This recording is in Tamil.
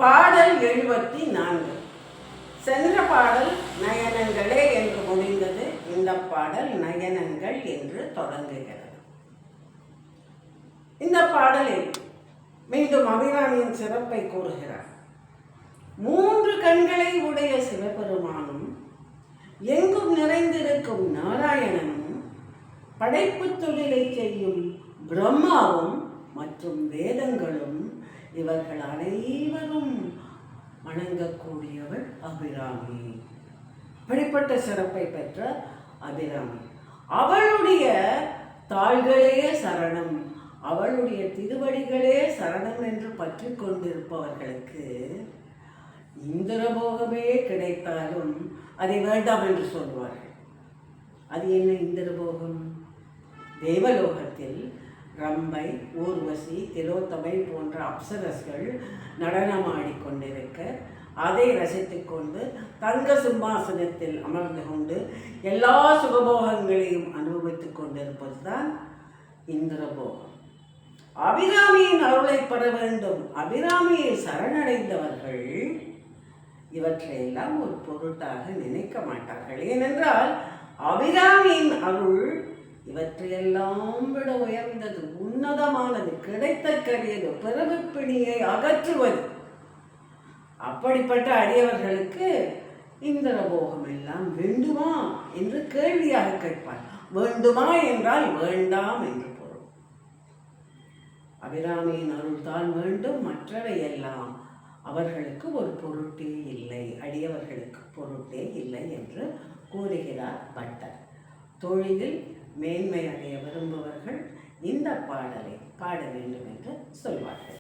பாடல் 74. சென்ற பாடல் நயனங்களே என்று முடிந்தது. இந்த பாடல் நயனங்கள் என்று தொடங்குகிறது. இந்த பாடலில் மீண்டும் அபிராமியின் சிறப்பை கூறுகிறார். 3 கண்களை உடைய சிவபெருமானும் எங்கும் நிறைந்திருக்கும் நாராயணனும் படைப்பு தொழிலை செய்யும் பிரம்மாவும் மற்றும் வேதங்களும் இவர்கள் அனைவரும் வணங்கக்கூடியவள் அபிராமி. அப்படிப்பட்ட சிறப்பை பெற்ற அபிராமி, அவளுடைய தாள்களே சரணம், அவளுடைய திருவடிகளே சரணம் என்று பற்றி கொண்டிருப்பவர்களுக்கு இந்திரபோகமே கிடைத்தாலும் அதை வேண்டாம் என்று சொல்வார்கள். அது என்ன இந்திரபோகம்? தேவலோகத்தில் ரம்பை, ஊர்வசி, திலோத்தமை போன்ற அப்சரஸ்கள் நடனமாடிக்கொண்டிருக்க அதை ரசித்து கொண்டு தங்க சிம்மாசனத்தில் அமர்ந்து கொண்டு எல்லா சுகபோகங்களையும் அனுபவித்துக் கொண்டிருப்பது தான் இந்திரபோகம். அபிராமியின் அருளை பெற வேண்டும், அபிராமியை சரணடைந்தவர்கள் இவற்றையெல்லாம் ஒரு பொருட்டாக நினைக்க மாட்டார்கள். ஏனென்றால் அபிராமியின் அருள் இவற்றையெல்லாம் விட உயர்ந்தது, உன்னதமானது, கிடைத்தற்கரியது, பிறவிப்பிணியை அகற்றுவது. அப்படிப்பட்ட அடியவர்களுக்கு இந்திரபோகம் எல்லாம் வேண்டுமா என்று கேள்வியாக கேட்பார். வேண்டுமா என்றால் வேண்டாம் என்று பொருள். அபிராமியின் அருள் தான் வேண்டும், மற்றவை எல்லாம் அவர்களுக்கு ஒரு பொருட்டே இல்லை, அடியவர்களுக்கு பொருட்டே இல்லை என்று கூறுகிறார் பட்டர். தொழிலில் மேன்மை அடைய விரும்புபவர்கள் இந்த பாடலை பாட வேண்டும் என்று சொல்வார்கள்.